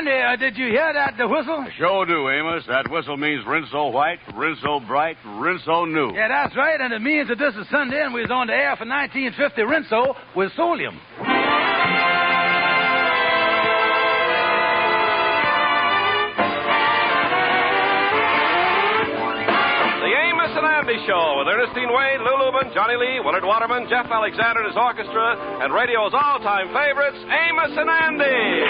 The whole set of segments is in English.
Andy, did you hear that whistle? I sure do, Amos. That whistle means rinse so white, rinse so bright, rinse so new. Yeah, that's right, and it means that this is Sunday and we was on the air for 1950 Rinso with Solium. Andy Show with Ernestine Wade, Lou Lubin, Johnny Lee, Willard Waterman, Jeff Alexander and his orchestra, and radio's all-time favorites, Amos and Andy.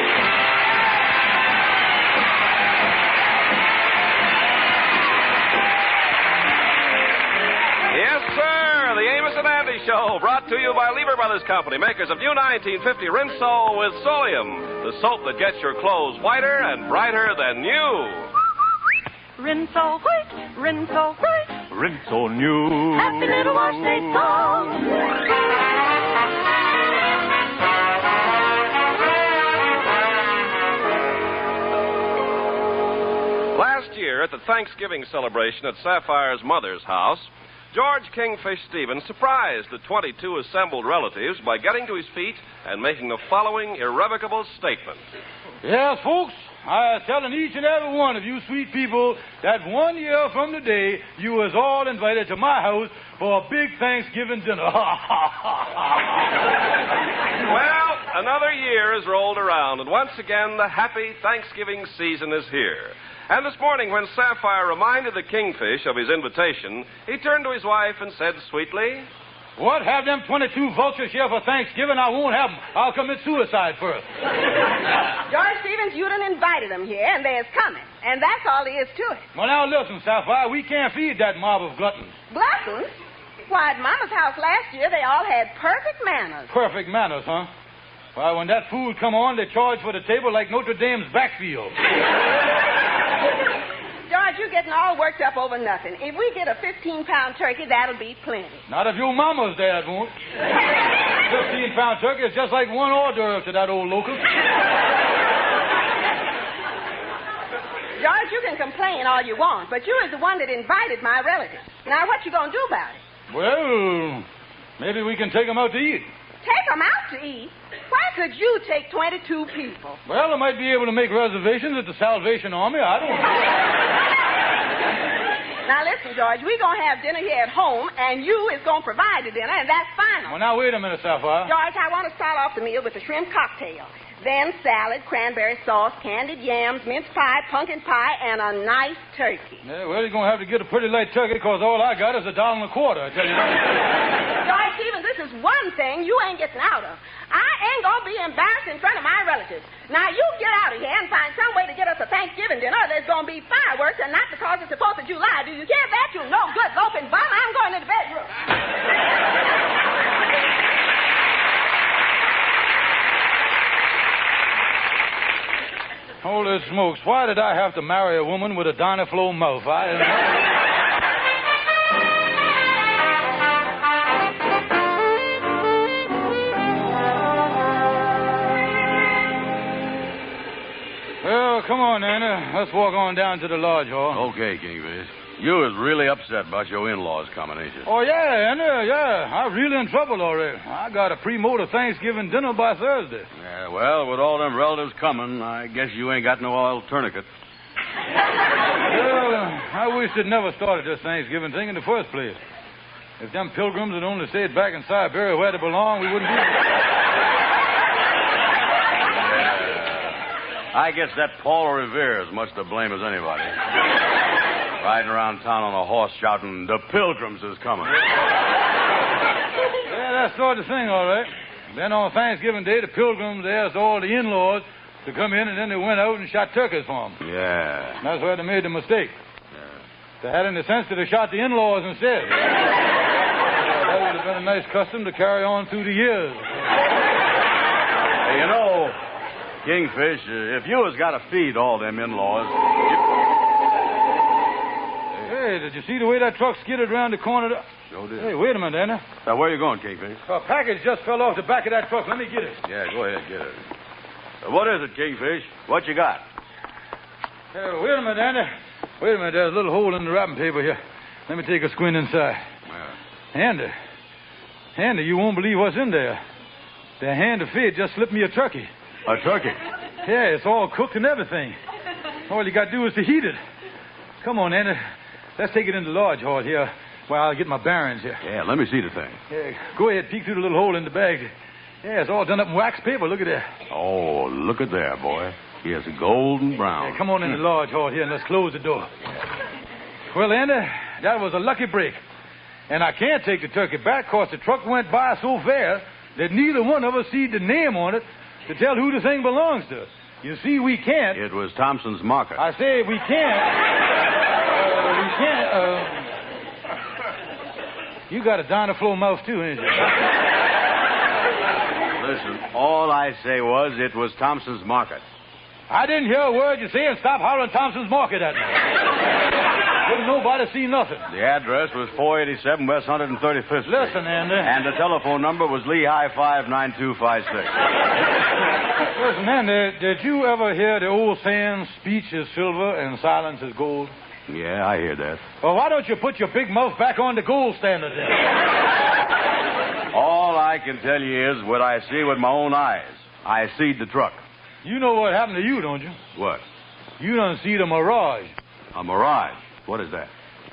Yes, sir, the Amos and Andy Show, brought to you by Lever Brothers Company, makers of new 1950 Rinso with Solium, the soap that gets your clothes whiter and brighter than new. Rinso white, Rinso bright, Rinso new. happy little wash day song. Last year, at the Thanksgiving celebration at Sapphire's mother's house, George Kingfish Stevens surprised the 22 assembled relatives by getting to his feet and making the following irrevocable statement. Yes, folks, I was telling each and every one of you sweet people that 1 year from today, you was all invited to my house for a big Thanksgiving dinner. Well, another year has rolled around, and once again, the happy Thanksgiving season is here. And this morning, when Sapphire reminded the Kingfish of his invitation, he turned to his wife and said sweetly, What, have them 22 vultures here for Thanksgiving? I won't have them. I'll commit suicide first. George Stevens, you done invited them here, and they's coming. And that's all there is to it. Well, now, listen, Sapphire, we can't feed that mob of gluttons. Gluttons? Why, at Mama's house last year, they all had perfect manners. Perfect manners, huh? Why, when that food come on, they charge for the table like Notre Dame's backfield. George, you're getting all worked up over nothing. If we get a 15-pound turkey, that'll be plenty. Not if your mama's there, it won't. 15-pound turkey is just like one hors d'oeuvre to that old local. George, you can complain all you want, but you was the one that invited my relatives. Now, what you gonna do about it? Well, maybe we can take them out to eat. Take them out to eat? Why could you take 22 people? Well, I might be able to make reservations at the Salvation Army. I don't know. Now, listen, George, we're going to have dinner here at home, and you is going to provide the dinner, and that's final. Well, now, wait a minute, Sapphire. George, I want to start off the meal with a shrimp cocktail. Then salad, cranberry sauce, candied yams, mince pie, pumpkin pie, and a nice turkey. Yeah, well, you're going to have to get a pretty light turkey because all I got is $1.25, I tell you that. George Stevens, this is one thing you ain't getting out of. I ain't going to be embarrassed in front of my relatives. Now, you get out of here and find some way to get us a Thanksgiving dinner. There's going to be fireworks, and not because it's the 4th of July. Do you hear that, you no good loafing bum? I'm going to the bedroom. Holy smokes, why did I have to marry a woman with a Dynaflow mouth? Well, come on, Anna. Let's walk on down to the lodge hall. Okay, Kingfish. You was really upset about your in-laws coming, ain't you? Oh, yeah, Anna, yeah. I'm really in trouble already. I got a pre-motor Thanksgiving dinner by Thursday. Yeah, well, with all them relatives coming, I guess you ain't got no oil tourniquet. Well, I wish they'd never started this Thanksgiving thing in the first place. If them pilgrims had only stayed back in Siberia where they belong, we wouldn't be here. I guess that Paul Revere is as much to blame as anybody. Riding around town on a horse shouting, "The Pilgrims is coming." Yeah, that's sort of thing, all right. Then on Thanksgiving Day, the Pilgrims asked all the in-laws to come in, and then they went out and shot turkeys for them. Yeah. That's where they made the mistake. If they had any sense, they'd have shot the in-laws instead. That would have been a nice custom to carry on through the years. Hey, you know, Kingfish, if you has got to feed all them in-laws... Hey, did you see the way that truck skidded around the corner? Sure did. Hey, wait a minute, Anna. Now, where are you going, Kingfish? A package just fell off the back of that truck. Let me get it. Yeah, go ahead, get it. What is it, Kingfish? What you got? Hey, wait a minute, Anna. Wait a minute. There's a little hole in the wrapping paper here. Let me take a squint inside. Yeah. Andy, you won't believe what's in there. The hand of fate just slipped me a turkey. A turkey? Yeah, it's all cooked and everything. All you got to do is to heat it. Come on, Andy. Let's take it into the lodge hall here where I'll get my bearings here. Yeah, let me see the thing. Yeah, go ahead, peek through the little hole in the bag. Yeah, it's all done up in wax paper. Look at that. Oh, look at there, boy. Yes, golden brown. Yeah, come on in the lodge hall here and let's close the door. Well, Andy, that was a lucky break. And I can't take the turkey back because the truck went by so fast that neither one of us see the name on it to tell who the thing belongs to. You see, we can't. It was Thompson's market. I say we can't. You got a dinosaur mouth, too, ain't you? Listen, all I say was it was Thompson's market. I didn't hear a word you say and stop hollering Thompson's market at me. Didn't nobody see nothing. The address was 487 West 135th Street. Listen, Andy. And the telephone number was Lehigh 59256. Listen, Andy, did you ever hear the old saying, speech is silver and silence is gold? Yeah, I hear that. Well, why don't you put your big mouth back on the gold standard then? All I can tell you is what I see with my own eyes. I seed the truck. You know what happened to you, don't you? What? You done see the mirage. A mirage? What is that?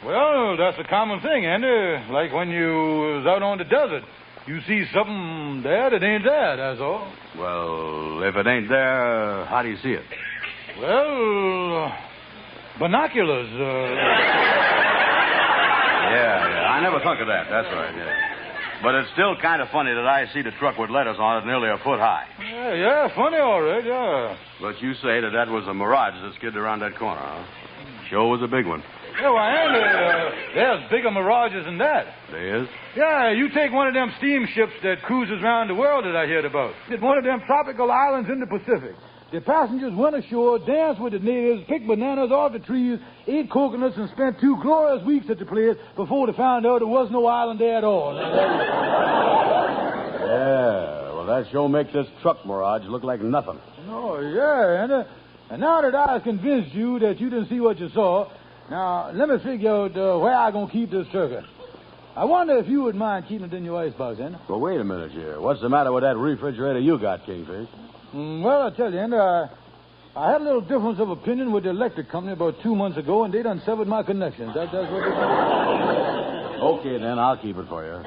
Well, that's a common thing, Andy. Like when you was out on the desert. You see something there that ain't there, that's all. Well, if it ain't there, how do you see it? Well, binoculars. Yeah, I never thought of that. That's right, yeah. But it's still kind of funny that I see the truck with letters on it nearly a foot high. Yeah, funny, all right, yeah. But you say that was a mirage that skidded around that corner, huh? Sure was a big one. Yeah, well, Andy, there's bigger mirages than that. There is? Yeah, you take one of them steamships that cruises around the world that I heard about. It's one of them tropical islands in the Pacific. The passengers went ashore, danced with the natives, picked bananas off the trees, ate coconuts, and spent 2 glorious weeks at the place before they found out there was no island there at all. Yeah, well, that sure makes this truck mirage look like nothing. Oh, yeah, and now that I've convinced you that you didn't see what you saw, now let me figure out where I'm going to keep this turkey. I wonder if you would mind keeping it in your icebox, Andy. Well, wait a minute here. What's the matter with that refrigerator you got, Kingfish? Well, I tell you, Andy, I had a little difference of opinion with the electric company about 2 months ago, and they done severed my connections. That's what they done. Okay, then, I'll keep it for you.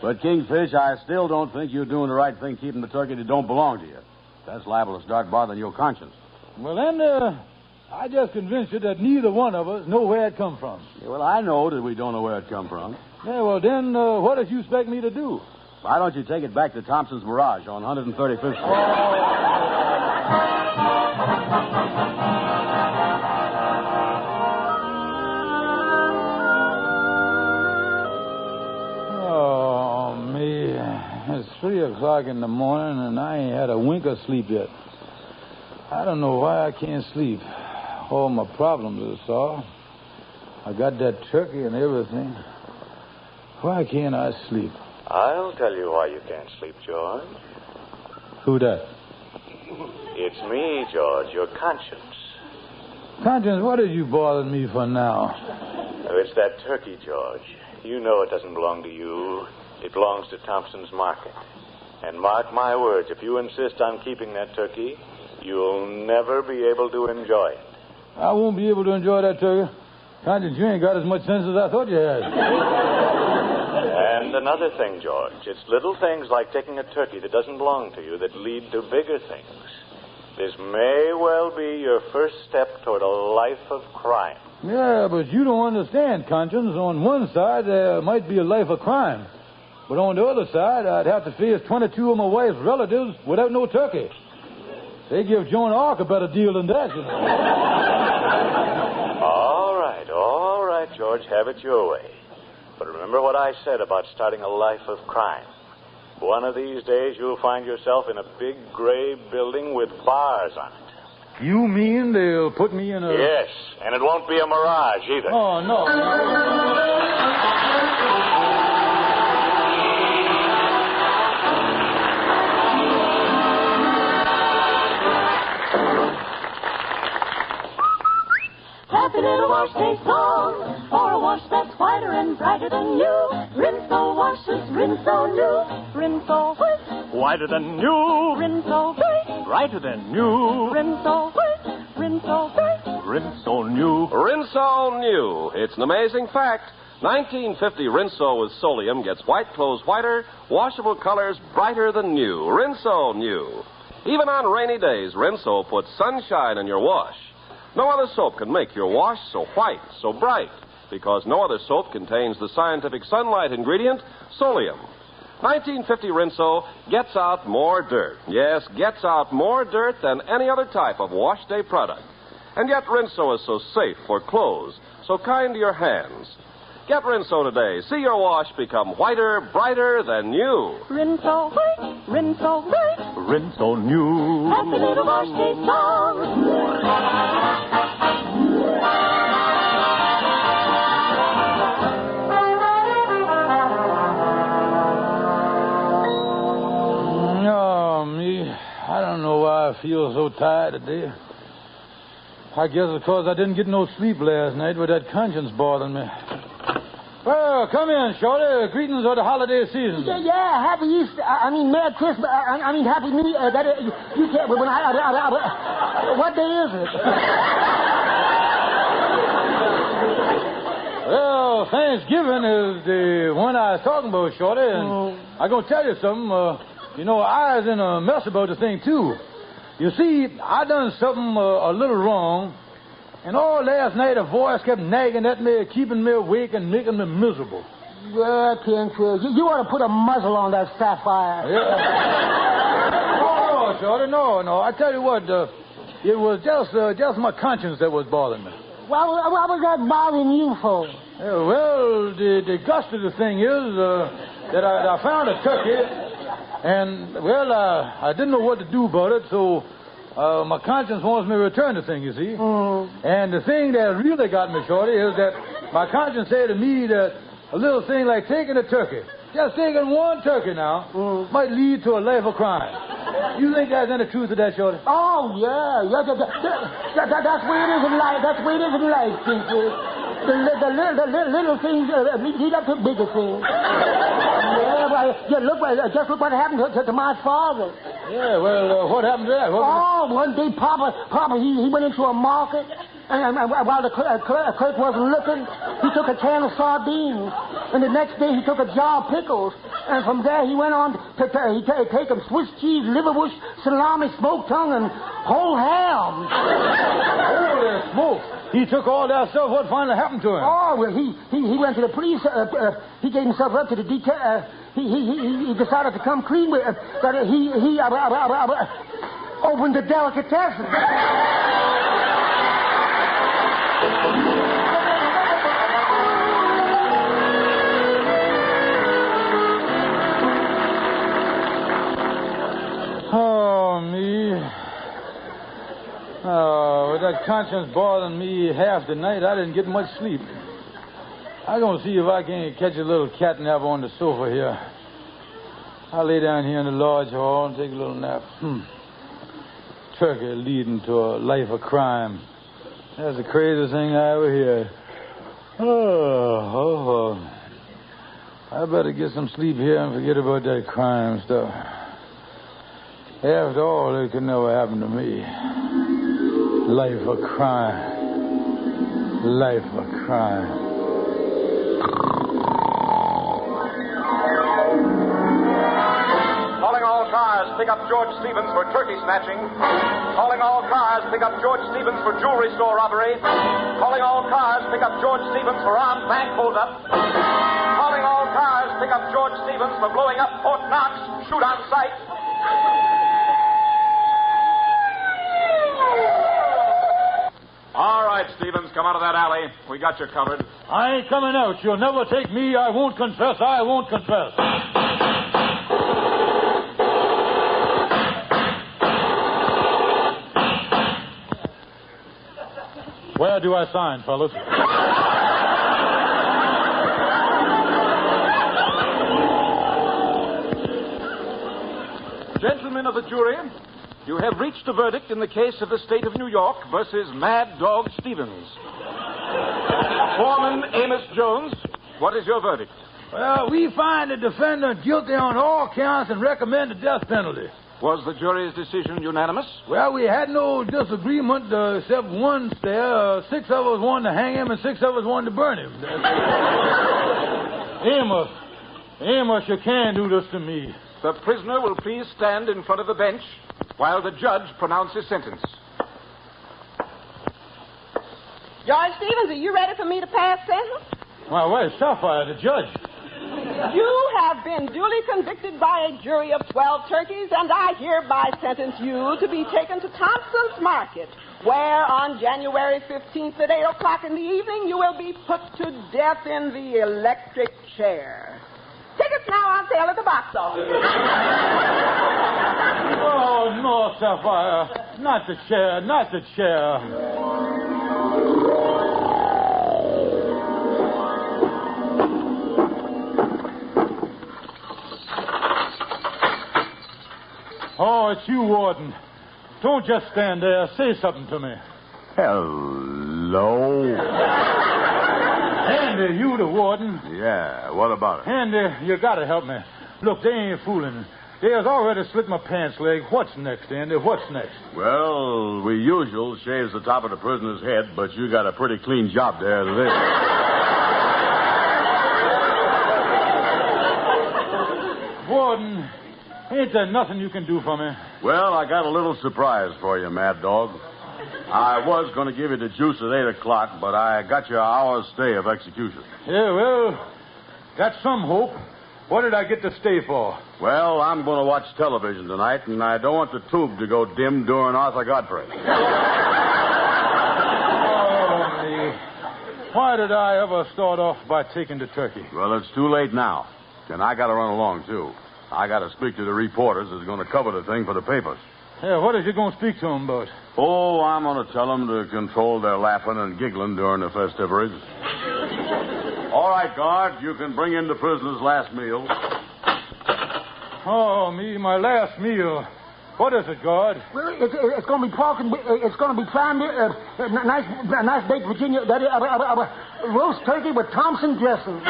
But, Kingfish, I still don't think you're doing the right thing keeping the turkey that don't belong to you. That's liable to start bothering your conscience. Well, then, I just convinced you that neither one of us know where it come from. Yeah, well, I know that we don't know where it come from. Yeah, well, then, what does you expect me to do? Why don't you take it back to Thompson's Mirage on 135th Street? Oh, me. It's 3 o'clock in the morning, and I ain't had a wink of sleep yet. I don't know why I can't sleep. All my problems are solved. I got that turkey and everything. Why can't I sleep? I'll tell you why you can't sleep, George. Who that? It's me, George, your conscience. Conscience, what are you bothering me for now? Oh, it's that turkey, George. You know it doesn't belong to you. It belongs to Thompson's Market. And mark my words, if you insist on keeping that turkey, you'll never be able to enjoy it. I won't be able to enjoy that turkey. Conscience, you ain't got as much sense as I thought you had. And another thing, George. It's little things like taking a turkey that doesn't belong to you that lead to bigger things. This may well be your first step toward a life of crime. Yeah, but you don't understand, Conscience. On one side, there might be a life of crime. But on the other side, I'd have to face 22 of my wife's relatives without no turkey. They give Joan of Arc a better deal than that, you know. All right, George. Have it your way. But remember what I said about starting a life of crime. One of these days, you'll find yourself in a big gray building with bars on it. You mean they'll put me in a... Yes, and it won't be a mirage either. Oh, no. Happy little wash day song, for a wash that's whiter and brighter than new. Rinso washes, Rinso new, Rinso white. Whiter than new. Rinso bright, brighter than new. Rinso white, Rinso white. Rinso new. Rinso new. It's an amazing fact. 1950 Rinso with Solium gets white clothes whiter, washable colors brighter than new. Rinso new. Even on rainy days, Rinso puts sunshine in your wash. No other soap can make your wash so white, so bright, because no other soap contains the scientific sunlight ingredient, Solium. 1950 Rinso gets out more dirt. Yes, gets out more dirt than any other type of wash day product. And yet Rinso is so safe for clothes, so kind to your hands. Get Rinso today. See your wash become whiter, brighter than new. Rinso white, Rinso white. Rinso new. Happy little wash day song. Oh, me. I don't know why I feel so tired today. I guess it's because I didn't get no sleep last night with that conscience bothering me. Well, come in, Shorty. Greetings of the holiday season. Yeah, Happy Easter. Merry Christmas. Happy New Year. You can't. What day is it? Well, Thanksgiving is the one I was talking about, Shorty. And I'm going to tell you something. I was in a mess about the thing, too. You see, I done something a little wrong. And all last night, a voice kept nagging at me, keeping me awake and making me miserable. Yeah, Kingsfield, you ought to put a muzzle on that sapphire. Yeah. No, Shorty, no. I tell you what, it was just my conscience that was bothering me. What was that bothering you for? Yeah, well, the gust of the thing is that I found a turkey, and, well, I didn't know what to do about it, so... my conscience wants me to return the thing, you see. And the thing that really got me, Shorty, is that my conscience said to me that a little thing like taking a turkey, just taking one turkey now, might lead to a life of crime. You think there's any truth to that, Shorty? Oh, yeah. That's where it is in life. That's where it is in life, Kingsfield. The little things lead up to bigger things. Just look what happened to my father. Yeah, well, what happened to that? One day, Papa, he went into a market, and while the clerk wasn't looking, he took a can of sardines. And the next day, he took a jar of pickles. And from there, he went on to take them Swiss cheese, liverwurst, salami, smoked tongue, and whole ham. Holy smoke. He took all that stuff. What finally happened to him? Oh, well, he went to the police. He gave himself up to the detail. He decided to come clean with it. But he opened the delicatessen. Oh, me. Oh, with that conscience bothering me half the night, I didn't get much sleep. I'm going to see if I can catch a little catnap on the sofa here. I'll lay down here in the lodge hall and take a little nap. Turkey leading to a life of crime. That's the craziest thing I ever heard. Oh. I better get some sleep here and forget about that crime stuff. After all, it could never happen to me. Life of crime. Life of crime. Calling all cars, pick up George Stevens for turkey snatching. Calling all cars, pick up George Stevens for jewelry store robbery. Calling all cars, pick up George Stevens for armed bank holdup. Calling all cars, pick up George Stevens for blowing up Fort Knox. Shoot on sight. All right, Stevens, come out of that alley. We got you covered. I ain't coming out. You'll never take me. I won't confess. I won't confess. Where do I sign, fellas? Gentlemen of the jury, you have reached a verdict in the case of the state of New York versus Mad Dog Stevens. Foreman Amos Jones, what is your verdict? Well, we find the defendant guilty on all counts and recommend the death penalty. Was the jury's decision unanimous? Well, we had no disagreement except one there. 6 of us wanted to hang him and 6 of us wanted to burn him. Amos, you can't do this to me. The prisoner will please stand in front of the bench while the judge pronounces sentence. George Stevens, are you ready for me to pass sentence? Well, where's Sapphire, the judge? You have been duly convicted by a jury of 12 turkeys, and I hereby sentence you to be taken to Thompson's Market, where on January 15th at 8 o'clock in the evening you will be put to death in the electric chair. Tickets now on sale at the box office. Oh, no, Sapphire. Not the chair, not the chair. Oh, it's you, Warden. Don't just stand there. Say something to me. Hello. Andy, you the warden. Yeah, what about it? Andy, you gotta help me. Look, they ain't fooling. They has already slit my pants leg. What's next, Andy? What's next? Well, we usual shaves the top of the prisoner's head, but you got a pretty clean job there as it is. Warden, ain't there nothing you can do for me? Well, I got a little surprise for you, Mad Dog. I was going to give you the juice at 8 o'clock, but I got you an hour's stay of execution. Yeah, well, got some hope. What did I get to stay for? Well, I'm going to watch television tonight, and I don't want the tube to go dim during Arthur Godfrey. Oh, me. Why did I ever start off by taking the turkey? Well, it's too late now, and I got to run along, too. I got to speak to the reporters that's going to cover the thing for the papers. Yeah, what is you going to speak to them about? Oh, I'm going to tell them to control their laughing and giggling during the festivities. All right, guard, you can bring in the prisoner's last meal. Oh, me, my last meal. What is it, guard? Well, it's going to be pork and it's going to be prime nice baked Virginia roast turkey with Thompson dressing.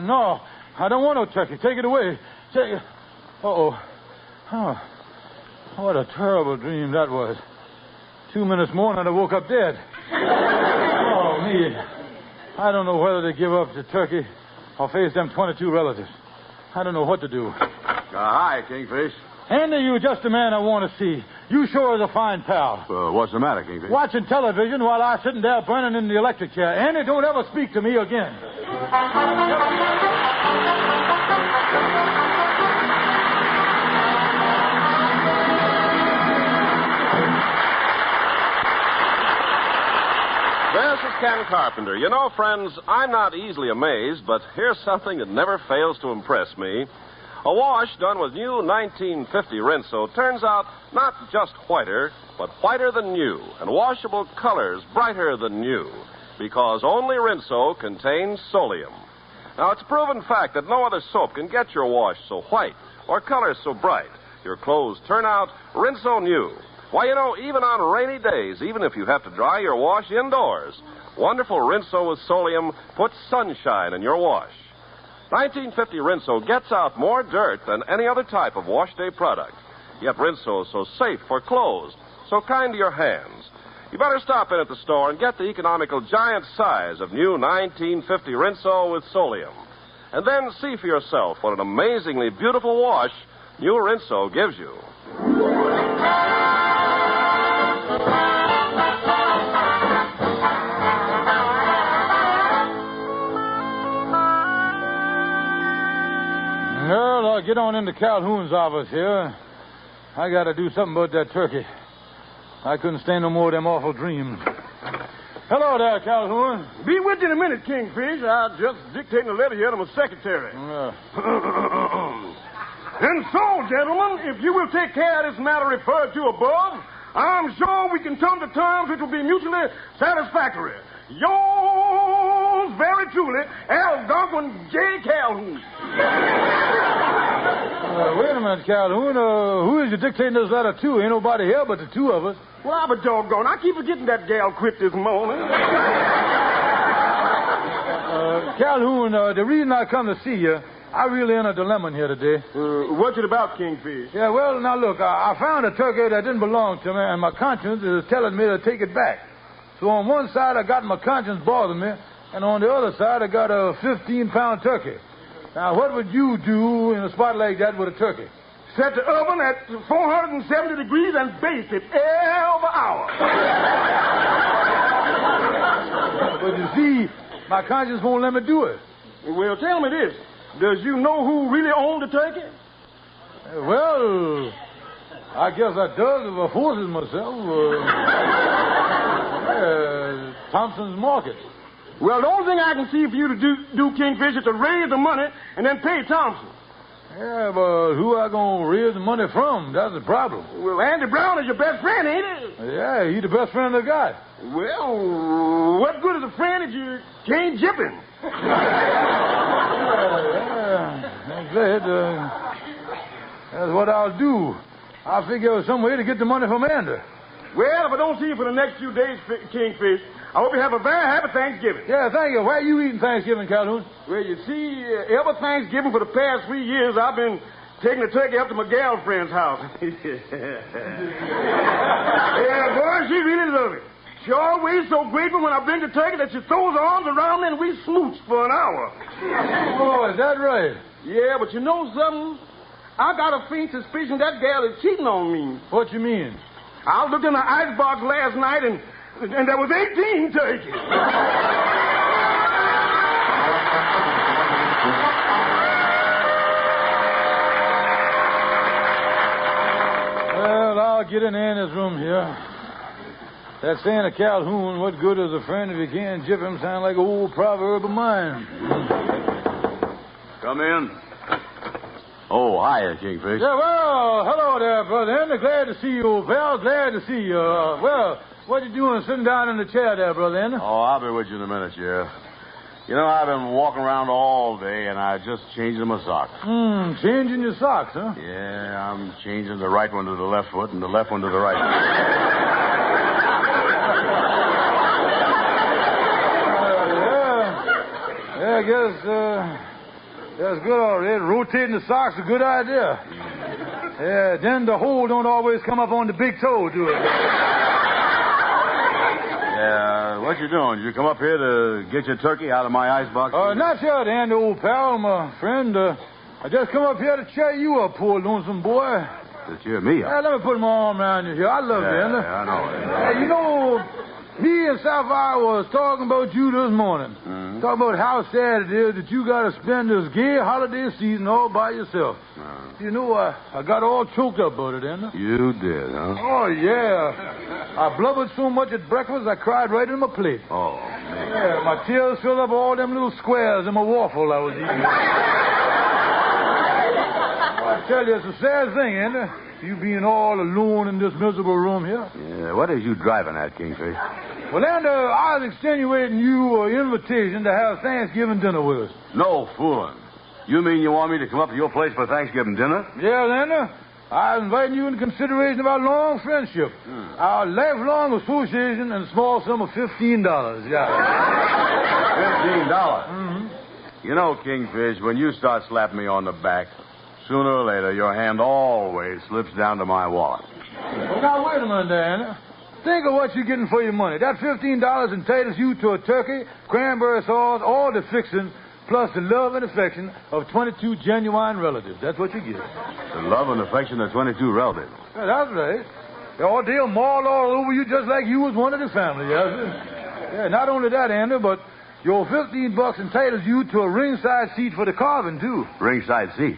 No. I don't want no turkey. Take it away. Uh-oh. Oh, what a terrible dream that was. 2 minutes more and I woke up dead. Oh, me. I don't know whether to give up the turkey or face them 22 relatives. I don't know what to do. Hi, Kingfish. Andy, you just the man I want to see. You sure is a fine pal. What's the matter, Kingfish? Watching television while I'm sitting there burning in the electric chair. Andy, don't ever speak to me again. This is Ken Carpenter. You know, friends, I'm not easily amazed, but here's something that never fails to impress me. A wash done with new 1950 Rinso turns out not just whiter, but whiter than new, and washable colors brighter than new, because only Rinso contains Solium. Now, it's a proven fact that no other soap can get your wash so white or colors so bright. Your clothes turn out Rinso new. Why, you know, even on rainy days, even if you have to dry your wash indoors, wonderful Rinso with Solium puts sunshine in your wash. 1950 Rinso gets out more dirt than any other type of wash day product. Yet Rinso is so safe for clothes, so kind to your hands. You better stop in at the store and get the economical giant size of new 1950 Rinso with Solium. And then see for yourself what an amazingly beautiful wash new Rinso gives you. Well, I'll get on into Calhoun's office here. I got to do something about that turkey. I couldn't stand no more of them awful dreams. Hello there, Calhoun. Be with you in a minute, Kingfish. I'm just dictating a letter here to my secretary. And so, gentlemen, if you will take care of this matter referred to above, I'm sure we can come to terms which will be mutually satisfactory. Yours very truly, Algonquin J. Calhoun. Wait a minute, Calhoun. Who is you dictating this letter to? Ain't nobody here but the two of us. Well, I'm a doggone. I keep forgetting that gal quit this morning. Calhoun, the reason I come to see you, I really in a dilemma here today. What's it about, Kingfish? Yeah, well, now look, I found a turkey that didn't belong to me, and my conscience is telling me to take it back. So on one side, I got my conscience bothering me, and on the other side, I got a 15-pound turkey. Now, what would you do in a spot like that with a turkey? Set the oven at 470 degrees and baste it every hour. But you see, my conscience won't let me do it. Well, tell me this. Does you know who really owned the turkey? Well, I guess I does if I forces myself. Thompson's Market. Well, the only thing I can see for you to do Kingfish, is to raise the money and then pay Thompson. Yeah, but who I gonna raise the money from? That's the problem. Well, Andy Brown is your best friend, ain't he? Yeah, he's the best friend I got. Well, what good is a friend if you can't jip him? That's what I'll do. I'll figure out some way to get the money from Andy. Well, if I don't see you for the next few days, Kingfish, I hope you have a very happy Thanksgiving. Yeah, thank you. Where are you eating Thanksgiving, Calhoun? Well, you see, every Thanksgiving for the past 3 years, I've been taking the turkey up to my girlfriend's house. Yeah, boy, she really loves it. She always so grateful when I bring the turkey that she throws her arms around me and we smooch for an hour. Oh, is that right? Yeah, but you know something? I got a faint suspicion that gal is cheating on me. What you mean? I looked in the icebox last night and there was 18 turkeys. Well, I'll get in Anna's room here. That saying of Calhoun, what good is a friend if you can't jip him, sound like an old proverb of mine. Come in. Oh, hiya, Kingfish. Yeah, well, hello there, brother Andy. Glad to see you, old pal. Glad to see you. Well, what you doing sitting down in the chair there, brother Andy? Oh, I'll be with you in a minute, Sheriff. You know, I've been walking around all day, and I just changed my socks. Changing your socks, huh? Yeah, I'm changing the right one to the left foot and the left one to the right foot. Yeah, I guess, that's good already. Rotating the socks is a good idea. Yeah, then the hole don't always come up on the big toe, do it? Yeah, what you doing? Did you come up here to get your turkey out of my icebox? Not yet, Andy, old pal, my friend. I just come up here to cheer you up, poor lonesome boy. To cheer me up? Yeah, let me put my arm around you here. I love you, Andy. Yeah, I know. You know, me and Sapphire was talking about you this morning. Talking about how sad it is that you got to spend this gay holiday season all by yourself. You know, I got all choked up about it, Andy. You did, huh? Oh, yeah. I blubbered so much at breakfast, I cried right in my plate. Oh, man. Yeah, my tears filled up all them little squares in my waffle I was eating. I tell you, it's a sad thing, Andy. You being all alone in this miserable room here. Yeah, what is you driving at, Kingfish? Well, Andy, I was extenuating you an invitation to have Thanksgiving dinner with us. No fooling. You mean you want me to come up to your place for Thanksgiving dinner? Yeah, Andy. I was inviting you in consideration of our long friendship, our lifelong association, and a small sum of $15. Yeah. $15? Mm-hmm. You know, Kingfish, when you start slapping me on the back, sooner or later, your hand always slips down to my wallet. Well, now, wait a minute, Andy. Think of what you're getting for your money. That $15 entitles you to a turkey, cranberry sauce, all the fixing, plus the love and affection of 22 genuine relatives. That's what you get. The love and affection of 22 relatives. Yeah, that's right. They'll maul all over you just like you was one of the family. Yeah, not only that, Andy, but your $15 entitles you to a ringside seat for the carving, too. Ringside seat?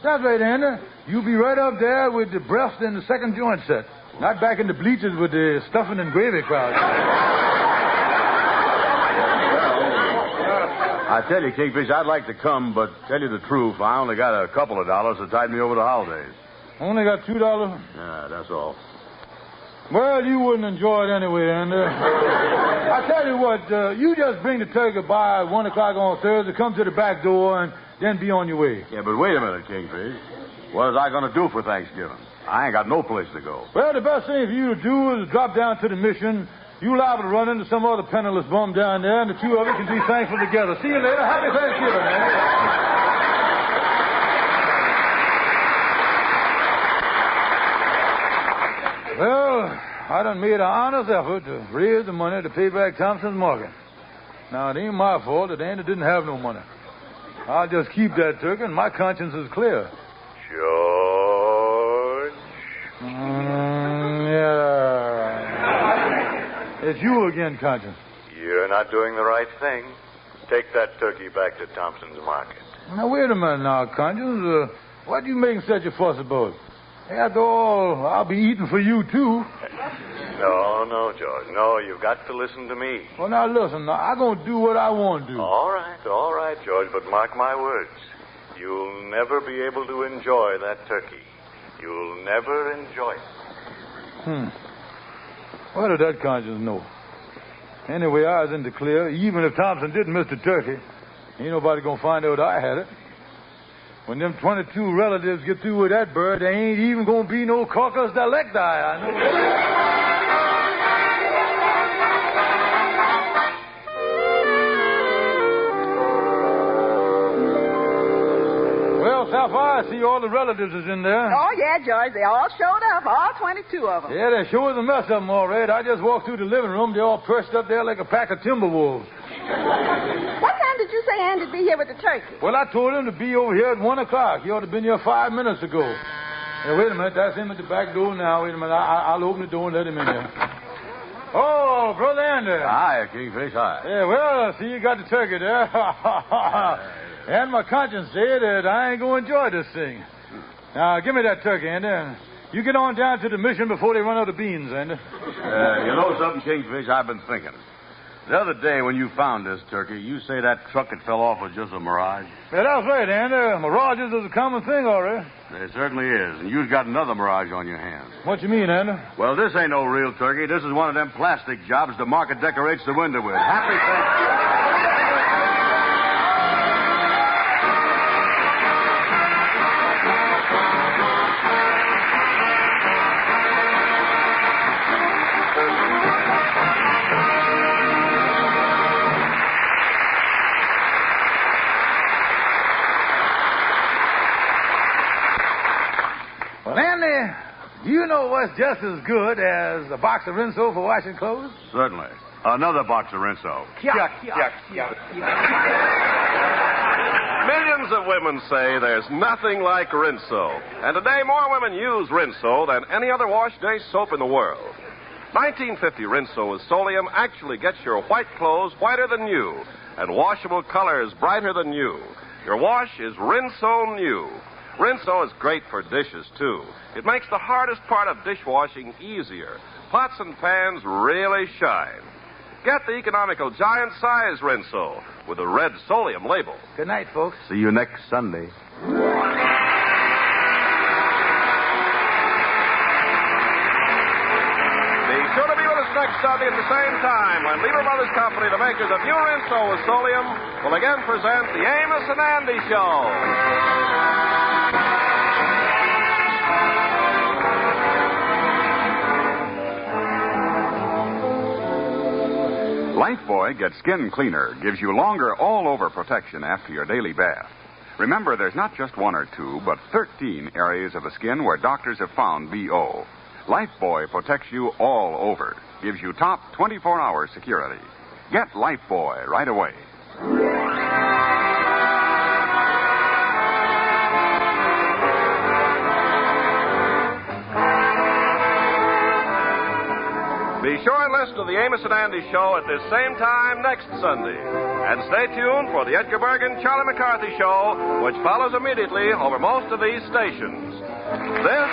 That's right, Andy. You'll be right up there with the breast and the second joint set. Not back in the bleachers with the stuffing and gravy crowd. I tell you, Kingfish, I'd like to come, but tell you the truth, I only got a couple of dollars to tide me over the holidays. Only got $2? Yeah, that's all. Well, you wouldn't enjoy it anyway, Andy. I tell you what, you just bring the turkey by at 1 o'clock on Thursday, come to the back door, and then be on your way. Yeah, but wait a minute, Kingfish. What was I going to do for Thanksgiving? I ain't got no place to go. Well, the best thing for you to do is drop down to the mission You liable to run into some other penniless bum down there, and the two of you can be thankful together. See you later. Happy Thanksgiving, man. Well, I done made an honest effort to raise the money to pay back Thompson's market. Now, it ain't my fault that Andy didn't have no money. I'll just keep that turkey, and my conscience is clear. George? Yeah. It's you again, Conscience. You're not doing the right thing. Take that turkey back to Thompson's market. Now, wait a minute now, Conscience. What are you making such a fuss about? After all, I'll be eating for you, too. No, George. No, you've got to listen to me. Well, now, listen. Now, I'm going to do what I want to do. All right, George, but mark my words. You'll never be able to enjoy that turkey. You'll never enjoy it. What did that Conscience know? Anyway, I was in the clear. Even if Thompson did miss the turkey, ain't nobody going to find out I had it. When them 22 relatives get through with that bird, there ain't even going to be no caucus delecti, I know. Well, Sapphire, I see all the relatives is in there. Oh, yeah, George. They all showed up, all 22 of them. Yeah, there sure is a mess of them, all right. I just walked through the living room. They're all perched up there like a pack of timber wolves. What time did you say Andy'd be here with the turkey? Well, I told him to be over here at 1 o'clock. He ought to have been here 5 minutes ago. Hey, wait a minute. That's him at the back door now. Wait a minute. I'll open the door and let him in here. Oh, Brother Andy. Hi, Kingfish. Hi. Yeah, well, I see you got the turkey there. And my conscience said that I ain't going to enjoy this thing. Now, give me that turkey, Andy. You get on down to the mission before they run out of beans, Andy. You know something, Kingfish? I've been thinking. The other day when you found this turkey, you say that truck that fell off was just a mirage? Yeah, that's right, Andy. Mirages is a common thing, all right. It certainly is. And you've got another mirage on your hands. What you mean, Andy? Well, this ain't no real turkey. This is one of them plastic jobs the market decorates the window with. Happy Thanksgiving. Do you know what's just as good as a box of Rinso for washing clothes? Certainly. Another box of Rinso. Millions of women say there's nothing like Rinso. And today, more women use Rinso than any other wash day soap in the world. 1950 Rinso with Solium actually gets your white clothes whiter than new and washable colors brighter than new. Your wash is Rinso New. Rinso is great for dishes, too. It makes the hardest part of dishwashing easier. Pots and pans really shine. Get the economical giant-size Rinso with the red Solium label. Good night, folks. See you next Sunday. Be sure to be with us next Sunday at the same time when Lever Brothers Company, the makers of new Rinso with Solium, will again present the Amos and Andy Show. Lifebuoy Get Skin Cleaner gives you longer all-over protection after your daily bath. Remember, there's not just one or two, but 13 areas of the skin where doctors have found BO. Lifebuoy protects you all over, gives you top 24-hour security. Get Lifebuoy right away. Be sure and listen to the Amos and Andy Show at this same time next Sunday. And stay tuned for the Edgar Bergen Charlie McCarthy Show, which follows immediately over most of these stations. This